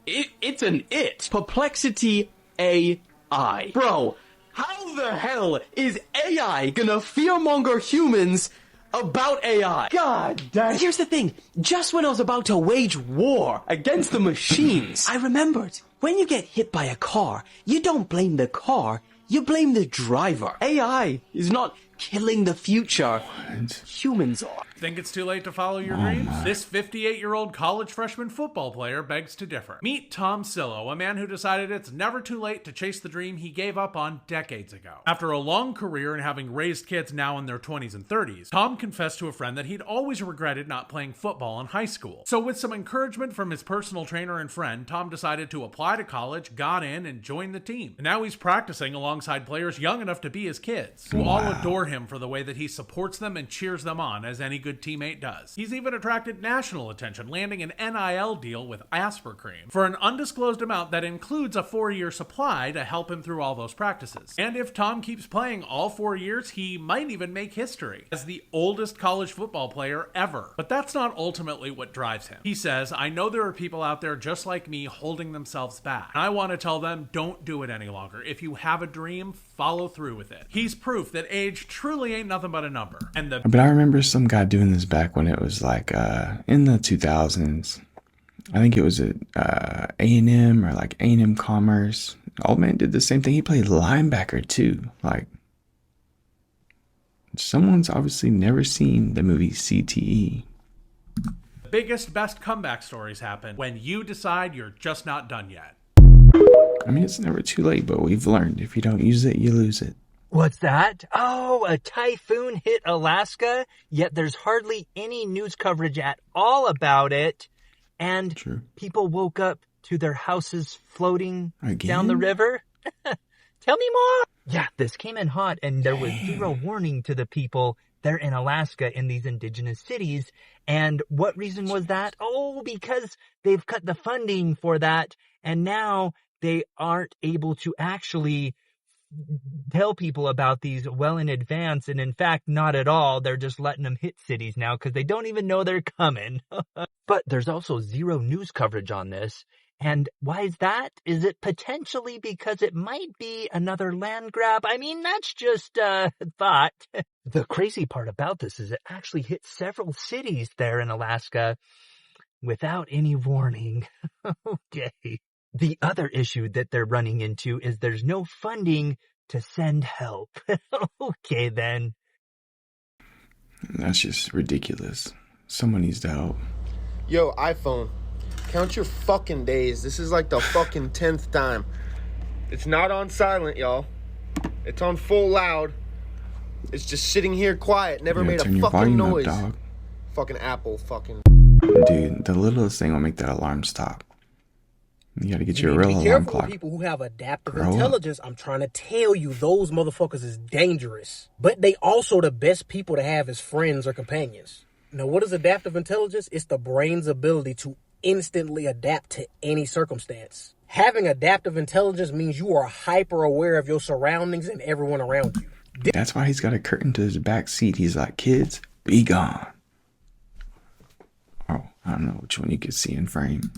It's an it. Perplexity AI. Bro, how the hell is AI gonna fearmonger humans about AI? God damn. Here's the thing. Just when I was about to wage war against the machines, I remembered. When you get hit by a car, you don't blame the car, you blame the driver. AI is not killing the future. Humans are. Think it's too late to follow your dreams? This 58-year-old college freshman football player begs to differ. Meet Tom Sillo, a man who decided it's never too late to chase the dream he gave up on decades ago. After a long career and having raised kids now in their 20s and 30s, Tom confessed to a friend that he'd always regretted not playing football in high school. So with some encouragement from his personal trainer and friend, Tom decided to apply to college, got in, and joined the team. And now he's practicing alongside players young enough to be his kids, who all adore adore him for the way that he supports them and cheers them on, as any good teammate does. He's even attracted national attention, landing an NIL deal with Aspercream for an undisclosed amount that includes a 4-year supply to help him through all those practices. And if Tom keeps playing all 4 years, he might even make history as the oldest college football player ever. But that's not ultimately what drives him. He says, "I know there are people out there just like me holding themselves back. And I want to tell them, don't do it any longer. If you have a dream, follow through with it." He's proof that age truly ain't nothing but a number. But I remember some guy doing this back when it was like in the 2000s. I think it was at A&M or like A&M Commerce. Old man did the same thing. He played linebacker too. Like, someone's obviously never seen the movie CTE. The biggest, best comeback stories happen when you decide you're just not done yet. I mean, it's never too late, but we've learned if you don't use it, you lose it. What's that? Oh, a typhoon hit Alaska, yet there's hardly any news coverage at all about it. And people woke up to their houses floating down the river. Tell me more. Yeah, this came in hot, and there was zero warning to the people there in Alaska in these indigenous cities. And what reason was that? Oh, because they've cut the funding for that, and now they aren't able to actually tell people about these well in advance, and in fact, not at all. They're just letting them hit cities now because they don't even know they're coming. But there's also zero news coverage on this. And why is that? Is it potentially because it might be another land grab? I mean, that's just a thought. The crazy part about this is it actually hit several cities there in Alaska without any warning. Okay. The other issue that they're running into is there's no funding to send help. Okay, then. That's just ridiculous. Someone needs to help. Yo, iPhone, count your fucking days. This is like the fucking 10th time. It's not on silent, y'all. It's on full loud. It's just sitting here quiet. Never made a fucking noise. Up, dog. Fucking Apple, fucking. Dude, the littlest thing will make that alarm stop. You gotta get your real alarm careful clock. With people who have adaptive intelligence. I'm trying to tell you, those motherfuckers is dangerous. But they also the best people to have as friends or companions. Now, what is adaptive intelligence? It's the brain's ability to instantly adapt to any circumstance. Having adaptive intelligence means you are hyper aware of your surroundings and everyone around you. That's why he's got a curtain to his back seat. He's like, kids, be gone. Oh, I don't know which one you could see in frame.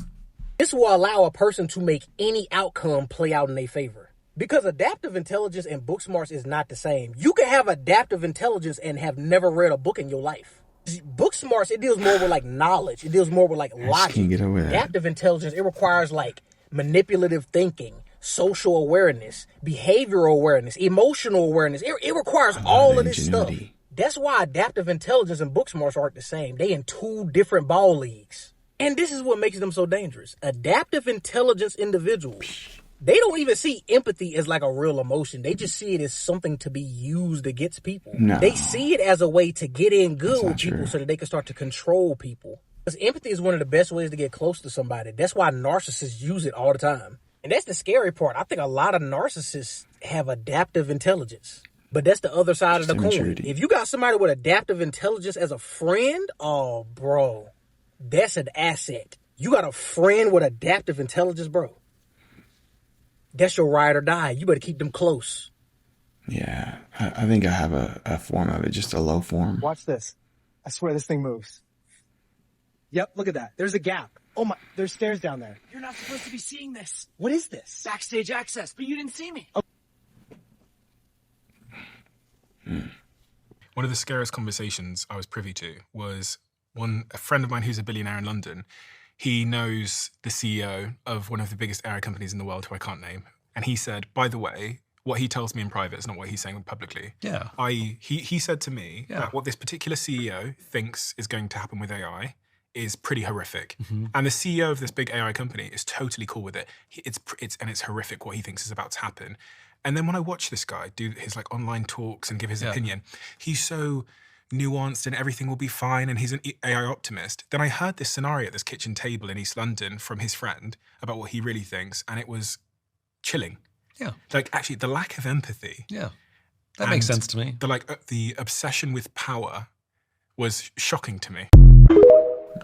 This will allow a person to make any outcome play out in their favor. Because adaptive intelligence and book smarts is not the same. You can have adaptive intelligence and have never read a book in your life. Book smarts, it deals more with like knowledge. It deals more with like logic. Can't get away. Adaptive intelligence, it requires like manipulative thinking, social awareness, behavioral awareness, emotional awareness. It requires all of this stuff. That's why adaptive intelligence and book smarts aren't the same. They in two different ball leagues. And this is what makes them so dangerous. Adaptive intelligence individuals, they don't even see empathy as like a real emotion. They just see it as something to be used against people. No. They see it as a way to get in good with people so that they can start to control people. Because empathy is one of the best ways to get close to somebody. That's why narcissists use it all the time. And that's the scary part. I think a lot of narcissists have adaptive intelligence. But that's the other side of the coin. If you got somebody with adaptive intelligence as a friend, oh, bro. That's an asset. You got a friend with adaptive intelligence, bro. That's your ride or die. You better keep them close. Yeah, I think I have a form of it, just a low form. Watch this. I swear this thing moves. Yep, look at that. There's a gap. Oh my, there's stairs down there. You're not supposed to be seeing this. What is this? Backstage access, but you didn't see me. Oh. One of the scariest conversations I was privy to was a friend of mine who's a billionaire in London. He knows the CEO of one of the biggest AI companies in the world, who I can't name. And he said, by the way, what he tells me in private is not what he's saying publicly. Yeah. He said to me that what this particular CEO thinks is going to happen with AI is pretty horrific. Mm-hmm. And the CEO of this big AI company is totally cool with it. It's horrific what he thinks is about to happen. And then when I watch this guy do his like online talks and give his opinion, he's so nuanced and everything will be fine and he's an AI optimist. Then I heard this scenario at this kitchen table in East London from his friend about what he really thinks, and it was chilling. Yeah. Like, actually, the lack of empathy That makes sense to me. The obsession with power was shocking to me.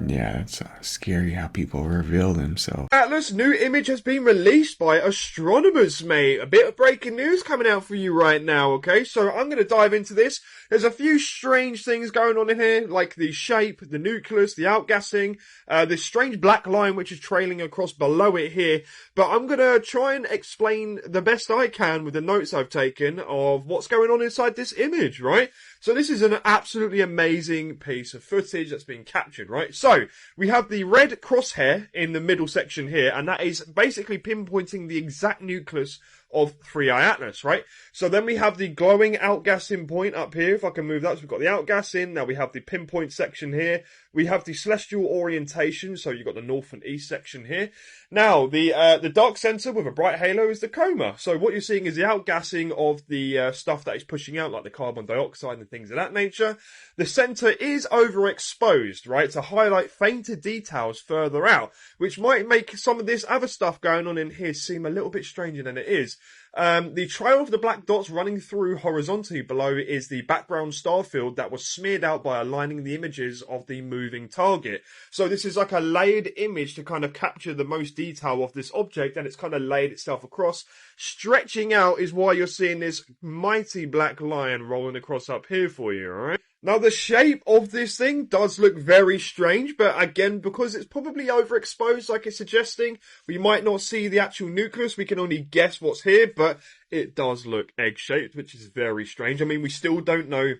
Yeah, it's scary how people reveal themselves. Atlas, new image has been released by astronomers, mate. A bit of breaking news coming out for you right now, okay? So I'm going to dive into this. There's a few strange things going on in here, like the shape, the nucleus, the outgassing, this strange black line which is trailing across below it here. But I'm going to try and explain the best I can with the notes I've taken of what's going on inside this image, right? So this is an absolutely amazing piece of footage that's been captured, right? So we have the red crosshair in the middle section here, and that is basically pinpointing the exact nucleus of 3i Atlas, right? So then we have the glowing outgassing point up here. If I can move that, so we've got the outgassing. Now we have the pinpoint section here. We have the celestial orientation, so you've got the north and east section here. Now, the dark center with a bright halo is the coma. So what you're seeing is the outgassing of the stuff that is pushing out, like the carbon dioxide and things of that nature. The center is overexposed, right, to highlight fainter details further out, which might make some of this other stuff going on in here seem a little bit stranger than it is. The trail of the black dots running through horizontally below is the background star field that was smeared out by aligning the images of the moving target. So this is like a layered image to kind of capture the most detail of this object, and it's kind of laid itself across. Stretching out is why you're seeing this mighty black line rolling across up here for you, alright? Now, the shape of this thing does look very strange, but again, because it's probably overexposed, like it's suggesting, we might not see the actual nucleus. We can only guess what's here, but it does look egg-shaped, which is very strange. I mean, we still don't know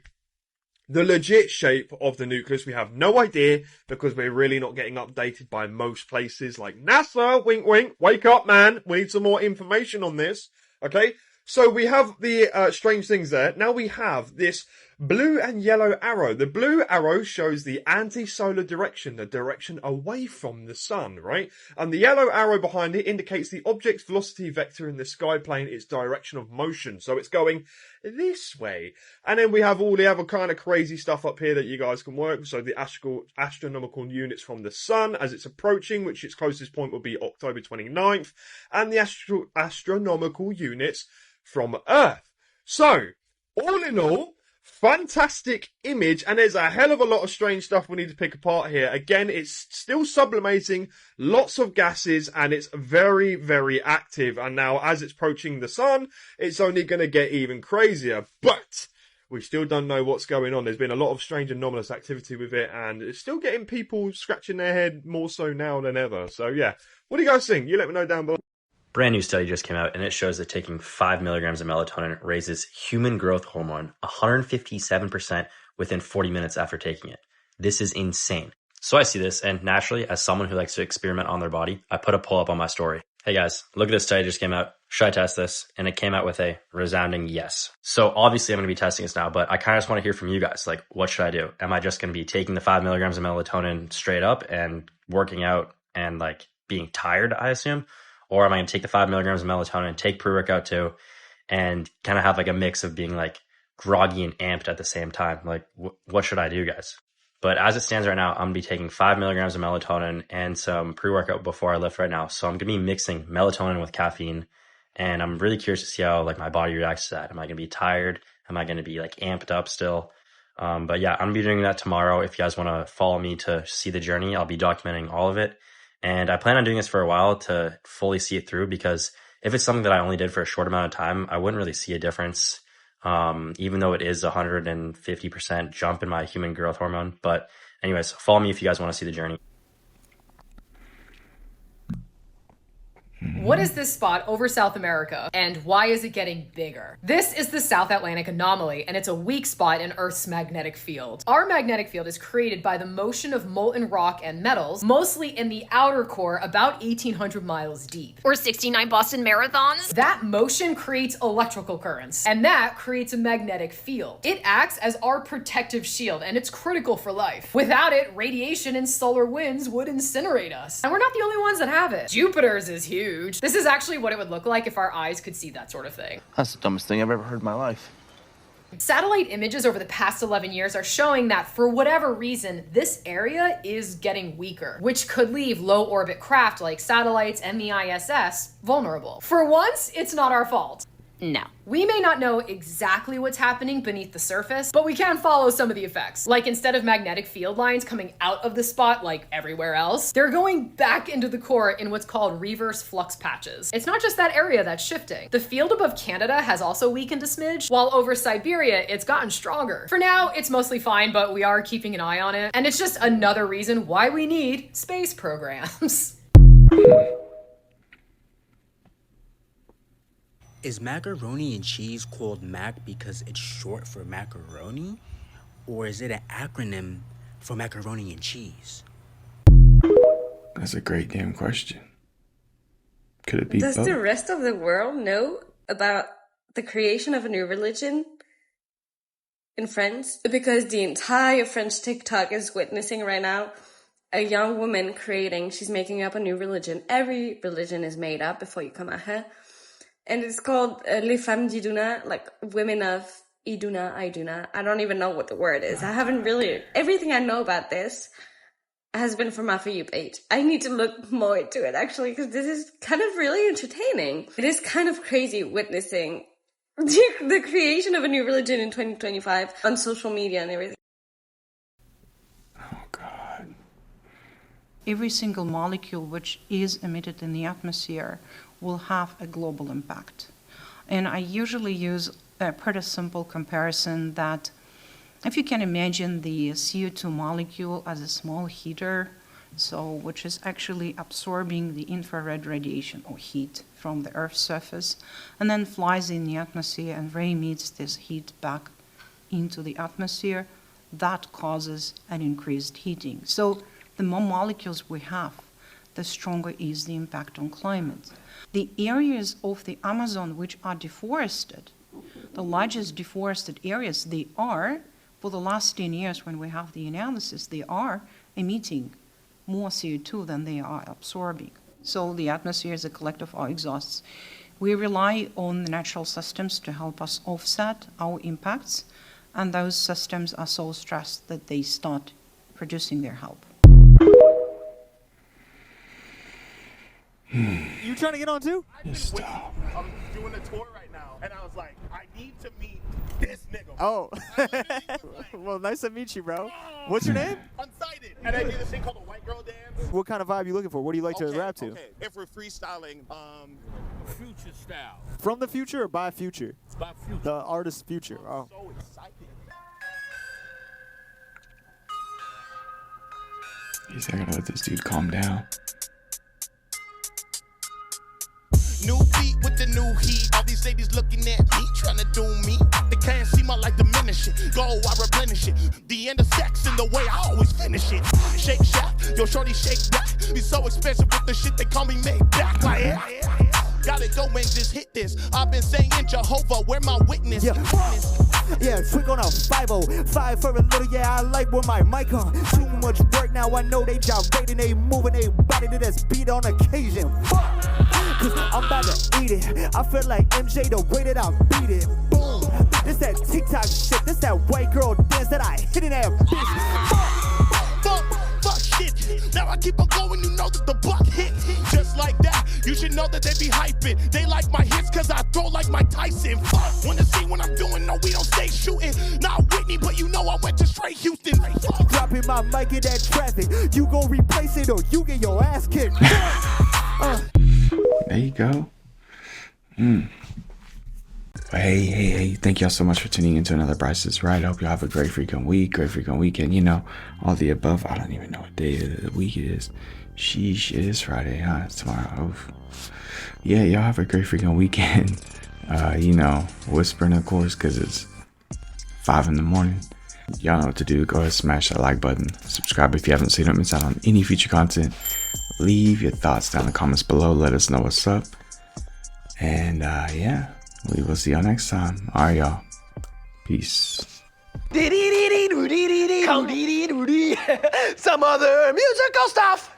the legit shape of the nucleus. We have no idea, because we're really not getting updated by most places like NASA. Wink, wink. Wake up, man. We need some more information on this. Okay? So we have the strange things there. Now we have this blue and yellow arrow. The blue arrow shows the anti-solar direction, the direction away from the sun, right? And the yellow arrow behind it indicates the object's velocity vector in the sky plane, its direction of motion. So it's going this way. And then we have all the other kind of crazy stuff up here that you guys can work with. So the astronomical units from the sun as it's approaching, which its closest point will be October 29th, and the astronomical units from Earth. So, all in all, fantastic image, and there's a hell of a lot of strange stuff we need to pick apart here. Again, it's still sublimating, lots of gases, and it's very, very active. And now, as it's approaching the sun, it's only going to get even crazier. But we still don't know what's going on. There's been a lot of strange anomalous activity with it, and it's still getting people scratching their head more so now than ever. So yeah, what do you guys think? You let me know down below. Brand new study just came out, and it shows that taking 5 milligrams of melatonin raises human growth hormone 157% within 40 minutes after taking it. This is insane. So I see this, and naturally, as someone who likes to experiment on their body, I put a poll up on my story. Hey guys, look at this study just came out. Should I test this? And it came out with a resounding yes. So obviously I'm going to be testing this now, but I kind of just want to hear from you guys. Like, what should I do? Am I just going to be taking the 5 milligrams of melatonin straight up and working out and like being tired, I assume? Or am I going to take the 5 milligrams of melatonin, take pre-workout too, and kind of have like a mix of being like groggy and amped at the same time? Like, what should I do, guys? But as it stands right now, I'm going to be taking 5 milligrams of melatonin and some pre-workout before I lift right now. So I'm going to be mixing melatonin with caffeine, and I'm really curious to see how like my body reacts to that. Am I going to be tired? Am I going to be like amped up still? But yeah, I'm going to be doing that tomorrow. If you guys want to follow me to see the journey, I'll be documenting all of it. And I plan on doing this for a while to fully see it through, because if it's something that I only did for a short amount of time, I wouldn't really see a difference, even though it is 150% jump in my human growth hormone. But anyways, follow me if you guys want to see the journey. What is this spot over South America, and why is it getting bigger? This is the South Atlantic anomaly, and it's a weak spot in Earth's magnetic field. Our magnetic field is created by the motion of molten rock and metals, mostly in the outer core about 1,800 miles deep. Or 69 Boston marathons. That motion creates electrical currents, and that creates a magnetic field. It acts as our protective shield, and it's critical for life. Without it, radiation and solar winds would incinerate us. And we're not the only ones that have it. Jupiter's is huge. This is actually what it would look like if our eyes could see that sort of thing. That's the dumbest thing I've ever heard in my life. Satellite images over the past 11 years are showing that for whatever reason, this area is getting weaker, which could leave low orbit craft like satellites and the ISS vulnerable. For once, it's not our fault. No. We may not know exactly what's happening beneath the surface, but we can follow some of the effects. Like instead of magnetic field lines coming out of the spot like everywhere else, they're going back into the core in what's called reverse flux patches. It's not just that area that's shifting. The field above Canada has also weakened a smidge, while over Siberia it's gotten stronger. For now, it's mostly fine, but we are keeping an eye on it, and it's just another reason why we need space programs. Is macaroni and cheese called Mac because it's short for macaroni? Or is it an acronym for macaroni and cheese? That's a great damn question. Could it be Does both? the rest of the world know about the creation of a new religion in France? Because the entire French TikTok is witnessing right now a young woman she's making up a new religion. Every religion is made up before you come at her. And it's called Les Femmes d'Iduna, like women of Iduna. I don't even know what the word is. I haven't really, everything I know about this has been from my For You page. I need to look more into it actually, because this is kind of really entertaining. It is kind of crazy witnessing the creation of a new religion in 2025 on social media and everything. Every single molecule which is emitted in the atmosphere will have a global impact. And I usually use a pretty simple comparison that if you can imagine the CO2 molecule as a small heater, which is actually absorbing the infrared radiation or heat from the Earth's surface, and then flies in the atmosphere and re-emits this heat back into the atmosphere, that causes an increased heating. So the more molecules we have, the stronger is the impact on climate. The areas of the Amazon which are deforested, the largest deforested areas, they are, for the last 10 years when we have the analysis, they are emitting more CO2 than they are absorbing. So the atmosphere is a collective of our exhausts. We rely on the natural systems to help us offset our impacts, and those systems are so stressed that they start producing their help. You trying to get on too? I'm doing a tour right now, and I was like, I need to meet this nigga. Oh. Well, nice to meet you, bro. What's your name? Unsighted. And I do this thing called a white girl dance. What kind of vibe you looking for? What do you like to rap to? Okay, if we're freestyling, future style. From the future or by future? It's by future. The artist's future. Oh. So excited. He's I gotta let this dude calm down. New beat with the new heat. All these ladies looking at me, trying to do me. They can't see my light diminishing. Go, I replenish it. The end of sex in the way I always finish it. Shake Shack, yo shorty shake back. Be so expensive with the shit they call me made back. Like, gotta go and just hit this. I've been saying Jehovah, where my witness. Yeah, trick on a 5-0. 5 for a little, yeah, I like where my mic on. Too much work now, I know they gyrating, they moving, they body to this beat on occasion. Cause I'm about to eat it. I feel like MJ the way that I beat it. Boom. This that TikTok shit, this that white girl dance that I hit in that bitch. Fuck shit. Now I keep on going, you know that the buck hit. Just like that, you should know that they be hyping. They like my hits cause I throw like Mike Tyson. Fuck, wanna see what I'm doing, no we don't stay shooting. Not Whitney, but you know I went to straight Houston. Dropping my mic in that traffic. You gon' replace it or you get your ass kicked. There you go. Hey, thank y'all so much for tuning into another Bryce is Right. I hope y'all have a great freaking week, great freaking weekend. You know, all the above. I don't even know what day of the week it is. Sheesh, it is Friday, huh? It's tomorrow. Oof. Yeah, y'all have a great freaking weekend. You know, whispering of course, because it's 5 in the morning. Y'all know what to do. Go ahead, smash that like button. Subscribe if you haven't, so you don't miss out on any future content. Leave your thoughts down in the comments below. Let us know what's up. And yeah, we will see y'all next time. All right, y'all. Peace. Some other musical stuff.